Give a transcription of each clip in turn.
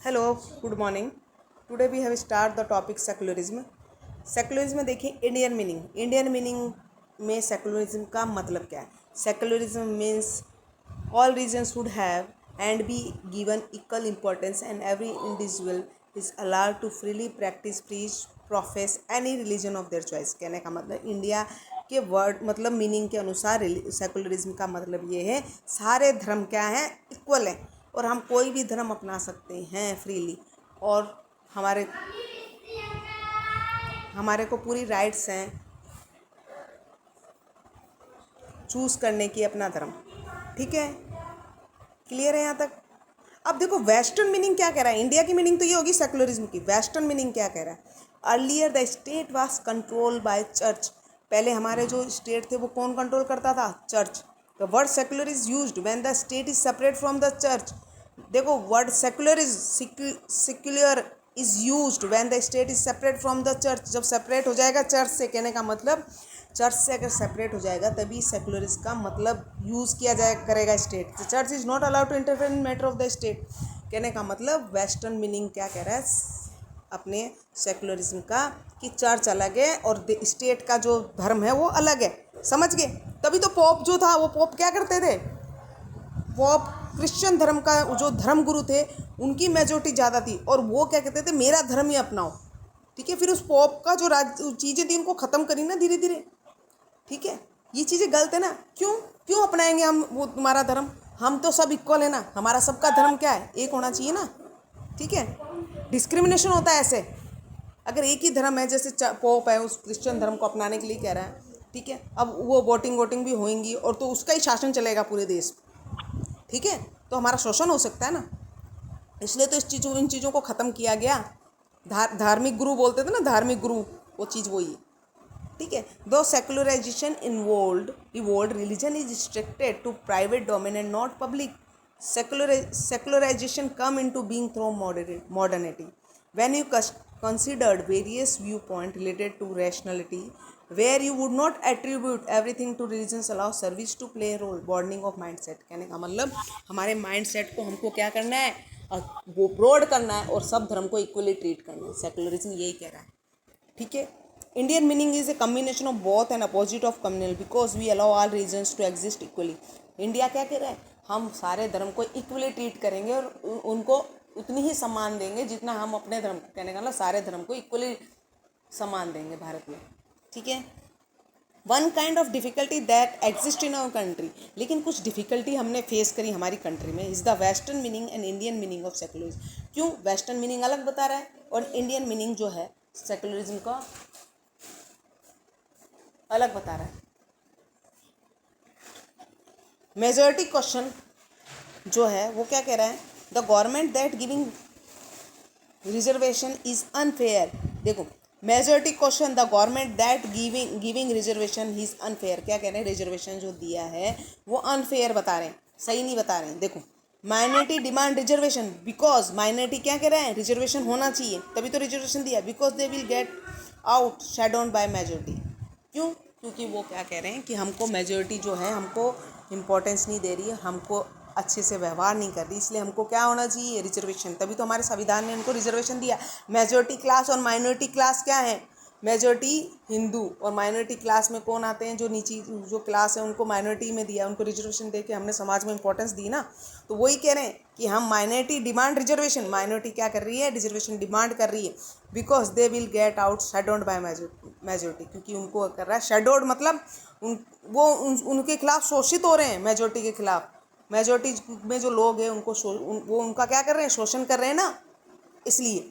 Hello, good morning. Today we have start the topic secularism. Secularism में देखिए Indian meaning में secularism का मतलब क्या है. Secularism means all regions should have and be given equal importance and every individual is allowed to freely practice, preach, profess any religion of their choice. कहने का मतलब इंडिया के वर्ड मतलब मीनिंग के अनुसार सेकुलरिज्म का मतलब ये है सारे धर्म क्या हैं, इक्वल हैं और हम कोई भी धर्म अपना सकते हैं फ्रीली और हमारे हमारे को पूरी राइट्स हैं चूज़ करने की अपना धर्म. ठीक है, क्लियर है यहाँ तक. अब देखो वेस्टर्न मीनिंग क्या कह रहा है. इंडिया की मीनिंग तो ये होगी सेकुलरिज्म की. वेस्टर्न मीनिंग क्या कह रहा है. Earlier the state was control by church. पहले हमारे जो स्टेट थे वो कौन कंट्रोल करता था, church. The word secular is used when the state is separate from the church. देखो word secular is used when the state is separate from the church. जब सेपरेट हो जाएगा चर्च से, कहने का मतलब चर्च से अगर सेपरेट हो जाएगा तभी सेकुलरिज्म का मतलब यूज़ किया जाए करेगा state. Church is not allowed to interfere in matter of the state. कहने का मतलब वेस्टर्न मीनिंग क्या कह रहा है अपने सेकुलरिज्म का कि चर्च अलग है और स्टेट का जो धर्म है वो अलग है. समझ गए. तभी तो पोप जो था वो पोप क्या करते थे, पोप क्रिश्चियन धर्म का जो धर्म गुरु थे उनकी मेजोरिटी ज़्यादा थी और वो क्या कहते थे, मेरा धर्म ही अपनाओ. ठीक है, फिर उस पोप का जो चीज़ें थी उनको ख़त्म करी ना धीरे धीरे. ठीक है, ये चीज़ें गलत है ना. क्यों क्यों अपनाएंगे हम वो तुम्हारा धर्म. हम तो सब इक्वल है ना. हमारा सबका धर्म क्या है, एक होना चाहिए ना. ठीक है, डिस्क्रिमिनेशन होता है ऐसे. अगर एक ही धर्म है, जैसे पोप है उस क्रिश्चियन धर्म को अपनाने के लिए कह रहा है. ठीक है, अब वो वोटिंग भी होएंगी और तो उसका ही शासन चलेगा पूरे देश. ठीक है, तो हमारा शोषण हो सकता है ना. इसलिए तो इन चीज़ों को ख़त्म किया गया. धार्मिक गुरु बोलते थे ना, धार्मिक गुरु, वो चीज़ वही है. ठीक है, दो secularisation evolved religion is restricted to private domain and not public. Secularisation come into being through modernity when you considered various viewpoints related to rationality where you would not attribute everything to religions allow service to play a role. broadening of mindset. कहने का मतलब हमारे mindset को हमको क्या करना है, वो ब्रॉड करना है और सब धर्म को इक्वली ट्रीट करना है. सेकुलरिज्म यही कह रहा है. ठीक है, Indian meaning is a combination of both and opposite of communal because we allow all regions to exist equally. India क्या कह रहा है, हम सारे धर्म को इक्वली ट्रीट करेंगे और उनको उतनी ही सम्मान देंगे जितना हम अपने धर्म, कहने का मतलब सारे धर्म को इक्वली सम्मान देंगे भारत में. ठीक है, one kind of difficulty that exist in our country. लेकिन कुछ डिफ़िकल्टी हमने फेस करी हमारी कंट्री में. Is the western meaning and Indian meaning of secularism. क्यों वेस्टर्न मीनिंग अलग बता रहा है और इंडियन मीनिंग जो है सेकुलरिज्म का अलग बता रहा है. मेजॉरिटी क्वेश्चन जो है वो क्या कह रहा है, the government that giving reservation is unfair. देखो majority question, the government that giving reservation is unfair. क्या कह रहे हैं, रिजर्वेशन जो दिया है वो अनफेयर बता रहे हैं, सही नहीं बता रहे हैं. देखो minority demand reservation because minority क्या कह रहे हैं, रिजर्वेशन होना चाहिए तभी तो रिजर्वेशन दिया. Because they will get out shadowed by majority. क्यों, क्योंकि वो क्या कह रहे हैं कि हमको मेजॉरिटी जो है हमको इम्पोर्टेंस नहीं दे रही है, हमको अच्छे से व्यवहार नहीं कर रही, इसलिए हमको क्या होना चाहिए, रिजर्वेशन. तभी तो हमारे संविधान ने उनको रिजर्वेशन दिया. मेजॉरिटी क्लास और माइनॉरिटी क्लास क्या है, मेजॉरिटी हिंदू और माइनॉरिटी क्लास में कौन आते हैं, जो नीची जो क्लास है उनको माइनॉरिटी में दिया, उनको रिजर्वेशन दे के हमने समाज में इंपॉर्टेंस दी ना. तो वही कह रहे हैं कि हम माइनॉरिटी डिमांड रिजर्वेशन, माइनॉरिटी क्या कर रही है, रिजर्वेशन डिमांड कर रही है. Because they will get out shadowed by majority. क्योंकि उनको कर रहा है शेडोड मतलब उनके खिलाफ शोषित हो रहे हैं. मेजॉरिटी के खिलाफ, मेजॉरिटी में जो लोग हैं उनको वो उनका क्या कर रहे हैं, शोषण कर रहे हैं ना, इसलिए.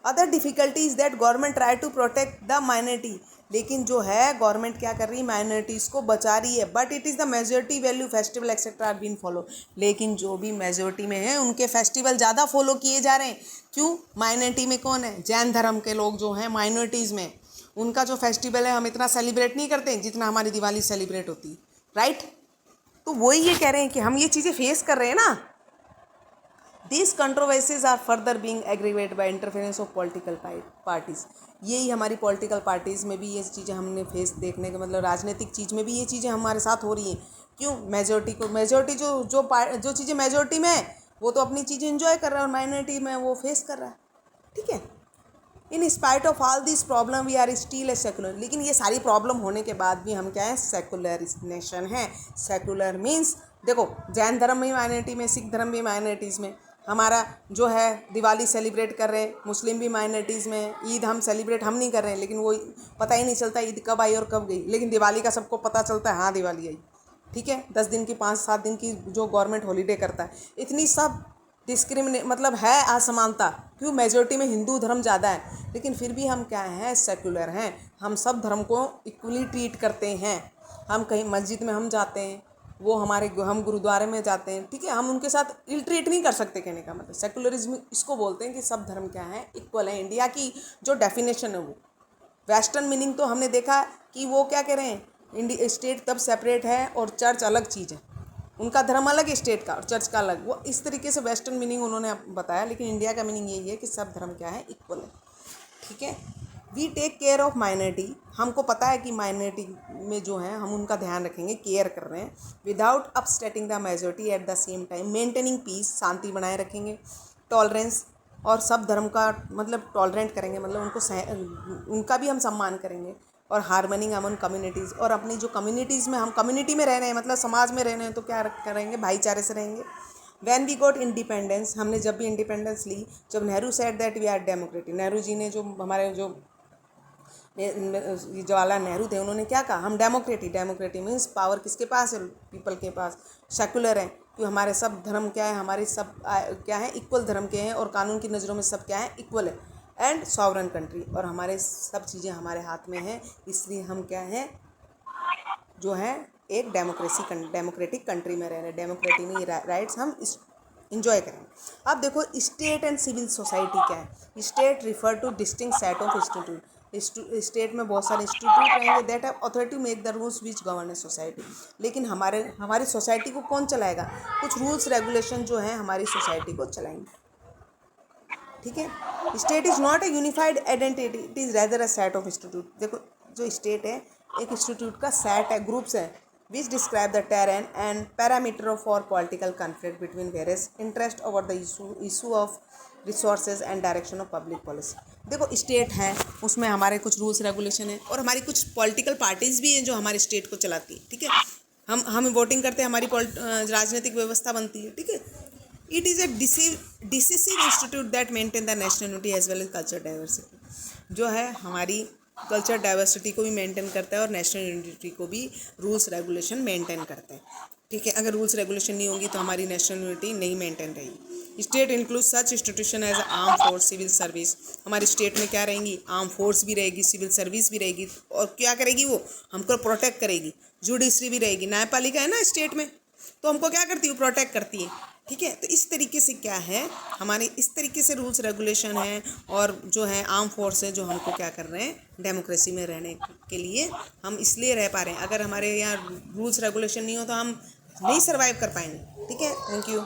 Other difficulty is that government try to protect the minority. लेकिन जो है गवर्नमेंट क्या कर रही है, माइनॉरिटीज़ को बचा रही है. But it is the majority value festival etcetera are been follow. लेकिन जो भी मेजॉरिटी में है उनके फेस्टिवल ज़्यादा फॉलो किए जा रहे हैं. क्यों, माइनॉरिटी में कौन है, जैन धर्म के लोग जो हैं माइनॉरिटीज़ में, उनका जो फेस्टिवल है हम इतना सेलिब्रेट नहीं करते जितना हमारी दिवाली सेलिब्रेट होती है. राइट, तो वही ये कह रहे हैं कि हम ये चीज़ें फेस कर रहे हैं ना. These controversies are further being aggravated by interference of political parties. यही हमारी पॉलिटिकल पार्टीज़ में भी ये चीज़ें हमने फेस देखने का मतलब राजनीतिक चीज़ में भी ये चीज़ें हमारे साथ हो रही हैं. क्यों, मेजॉरिटी जो चीज़ें मेजॉरिटी में है वो तो अपनी चीज़ें इंजॉय कर रहा है और माइनॉरिटी में वो फेस कर रहा है, ठीक है। In spite of all this problem we are still a secular, लेकिन ये सारी प्रॉब्लम होने के बाद भी हम क्या है, सेकुलर नेशन है। सेकुलर मीन्स देखो, जैन धर्म में माइनॉरिटी में, सिख धर्म भी माइनॉरिटीज़ में, हमारा जो है दिवाली सेलिब्रेट कर रहे हैं, मुस्लिम भी माइनॉरिटीज़ में, ईद हम सेलिब्रेट हम नहीं कर रहे हैं, लेकिन वो पता ही नहीं चलता ईद कब आई और कब गई, लेकिन दिवाली का सबको पता चलता है, हाँ दिवाली आई, ठीक है। 10 दिन की 5-7 दिन की जो गवर्नमेंट हॉलीडे करता है, इतनी सब डिस्क्रिमिने मतलब है असमानता, क्यों, मेजोरिटी में हिंदू धर्म ज़्यादा है, लेकिन फिर भी हम क्या हैं, सेकुलर हैं। हम सब धर्म को इक्वली ट्रीट करते हैं। हम कहीं मस्जिद में हम जाते हैं, वो हम गुरुद्वारे में जाते हैं, ठीक है, हम उनके साथ इल ट्रीट नहीं कर सकते। कहने का मतलब सेकुलरिज्म इसको बोलते हैं कि सब धर्म क्या है, इक्वल है। इंडिया की जो डेफिनेशन है वो वेस्टर्न मीनिंग तो हमने देखा कि वो क्या कह रहे हैं, इंडिया स्टेट तब सेपरेट है और चर्च अलग चीज़ है, उनका धर्म अलग है स्टेट का और चर्च का अलग, वो इस तरीके से वेस्टर्न मीनिंग उन्होंने बताया, लेकिन इंडिया का मीनिंग यही है कि सब धर्म क्या है, इक्वल है, ठीक है। We take care of minority, हमको पता है कि माइनॉरिटी में जो है हम उनका ध्यान रखेंगे, केयर कर रहे हैं, without upsetting the majority at the same time, maintaining peace, शांति बनाए रखेंगे, टॉलरेंस, और सब धर्म का मतलब टॉलरेंट करेंगे, मतलब उनका भी हम सम्मान करेंगे, और हार्मनी अमन कम्युनिटीज़, और अपनी जो कम्युनिटीज़ में हम कम्युनिटी में रह रहे हैं, मतलब समाज में रह रहे हैं, तो क्या करेंगे, भाईचारे से रहेंगे। वैन वी गॉट इंडिपेंडेंस, हमने जब भी इंडिपेंडेंस ली, जब Nehru said that we are democratic, Nehru ji ने जो हमारे जो जवाहरलाल नेहरू थे, उन्होंने क्या कहा, हम डेमोक्रेटिक मीन्स पावर किसके पास है, पीपल के पास, सेकुलर है, कि हमारे सब धर्म क्या है, हमारे सब क्या है, इक्वल धर्म के हैं, और कानून की नज़रों में सब क्या है, इक्वल है, एंड सॉवरन कंट्री, और हमारे सब चीज़ें हमारे हाथ में हैं, इसलिए हम क्या हैं, जो है एक डेमोक्रेटिक कंट्री में रह रहे हैं, डेमोक्रेटिक राइट्स हम इंजॉय करेंगे। अब देखो स्टेट एंड सिविल सोसाइटी क्या है। State refer to distinct set of institute, state में बहुत सारे इंस्टीट्यूट रहेंगे that have authority to make the rules which govern a society, लेकिन हमारी सोसाइटी को कौन चलाएगा, कुछ रूल्स रेगुलेशन जो हैं हमारी सोसाइटी को चलाएंगे, ठीक है। State is not a unified identity, it is rather a set of institute. देखो जो स्टेट है एक इंस्टीट्यूट का सेट है, ग्रुप्स है, विच describe the terrain and parameter for political conflict between various interest over the issue of resources and direction of public policy. देखो state है, उसमें हमारे कुछ रूल्स रेगुलेशन है, और हमारी कुछ पॉलिटिकल पार्टीज़ भी हैं जो हमारे स्टेट को चलाती है, ठीक है। हम वोटिंग करते हैं, हमारी राजनीतिक व्यवस्था बनती है, ठीक है। It is a decisive institute that maintain the national unity as well as culture diversity, जो है हमारी कल्चर डाइवर्सिटी को भी मेंटेन करता है और नेशनल यूनिटी को भी रूल्स रेगुलेशन मेंटेन करते हैं, ठीक है। अगर रूल्स रेगुलेशन नहीं होंगी तो हमारी नेशनल यूनिटी नहीं मेंटेन रहेगी। State include such institution as arm force, civil service, हमारी स्टेट में क्या रहेंगी, आर्म फोर्स भी रहेगी, सिविल सर्विस भी रहेगी, और क्या करेगी, वो हमको प्रोटेक्ट करेगी। जुडिशरी भी रहेगी, न्यायपालिका है ना स्टेट में, तो हमको क्या करती है, वो प्रोटेक्ट करती है, ठीक है। तो इस तरीके से क्या है, हमारे इस तरीके से रूल्स रेगुलेशन है, और जो है आर्म फोर्स है जो हमको क्या कर रहे हैं, डेमोक्रेसी में रहने के लिए हम इसलिए रह पा रहे हैं। अगर हमारे यहाँ रूल्स रेगुलेशन नहीं हो तो हम नहीं सर्वाइव कर पाएंगे, ठीक है। Thank you.